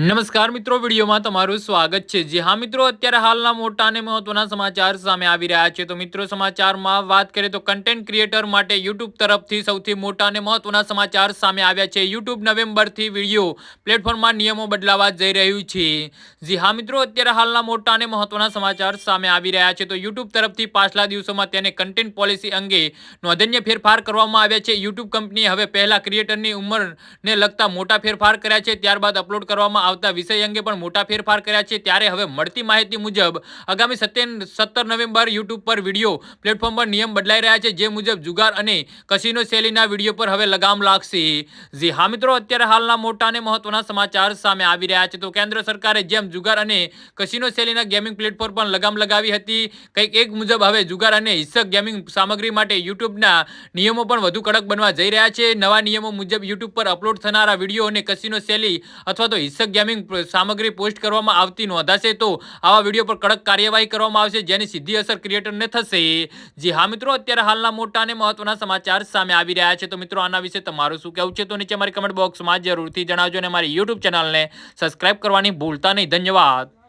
નમસ્કાર મિત્રો, વિડીયોમાં તમારું સ્વાગત છે। જી હા મિત્રો, અત્યારે હાલના મોટા અને મહત્વના સમાચાર સામે આવી રહ્યા છે। તો મિત્રો, સમાચારમાં વાત કરીએ તો કન્ટેન્ટ ક્રિએટર માટે યુટ્યુબ તરફથી સૌથી મોટા અને મહત્વના સમાચાર સામે આવ્યા છે। યુટ્યુબ નવેમ્બરથી વિડીયો પ્લેટફોર્મમાં નિયમો બદલાવા જઈ રહ્યું છે। જી હા મિત્રો, અત્યારે હાલના મોટા અને મહત્વના સમાચાર સામે આવી રહ્યા છે। તો યુટ્યુબ તરફથી પાછલા દિવસોમાં તેને કન્ટેન્ટ પોલિસી અંગે નોંધનીય ફેરફાર કરવામાં આવ્યા છે। યુટ્યુબ કંપનીએ હવે પહેલા ક્રિએટરની ઉંમરને લગતા મોટા ફેરફાર કર્યા છે, ત્યારબાદ અપલોડ કરવામાં આવતા વિષય અંગે પણ મોટા ફેરફાર કર્યા છે। ત્યારે હવે મળતી માહિતી મુજબ આગામી 17 નવેમ્બર યુટ્યુબ પર વિડીયો પ્લેટફોર્મ પર નિયમ બદલાઈ રહ્યા છે, જે મુજબ જુગાર અને કસિનો શૈલીના વિડીયો પર હવે લગામ લાગશે। જી હા મિત્રો, અત્યારે હાલના મોટા અને મહત્વના સમાચાર સામે આવી રહ્યા છે। તો કેન્દ્ર સરકારે જેમ જુગાર અને કસિનો શૈલીના ગેમિંગ પ્લેટફોર્મ પર લગામ લગાવી હતી, કંઈક એક મુજબ હવે જુગાર અને હિસ્સક ગેમિંગ સામગ્રી માટે યુટ્યુબના નિયમો પણ વધુ કડક બનવા જઈ રહ્યા છે। નવા નિયમો મુજબ યુટ્યુબ પર અપલોડ થનારા વિડીયો અને કસિનો શૈલી અથવા તો હિસ્સક ગેમિંગ સામગ્રી પોસ્ટ કરવામાં આવતી નોંધાશે તો આવા વિડીયો પર કડક કાર્યવાહી કરવામાં આવશે, જેની સીધી અસર ક્રિએટરને થશે। જી હા મિત્રો, અત્યારે હાલના મોટા અને મહત્વના સમાચાર સામે આવી રહ્યા છે। તો મિત્રો, આના વિશે તમારું શું કહેવું છે તો નીચે મારી કમેન્ટ બોક્સમાં જરૂરથી જણાવજો અને મારી યુટ્યુબ ચેનલને સબસ્ક્રાઇબ કરવાની ભૂલતા નહીં। ધન્યવાદ।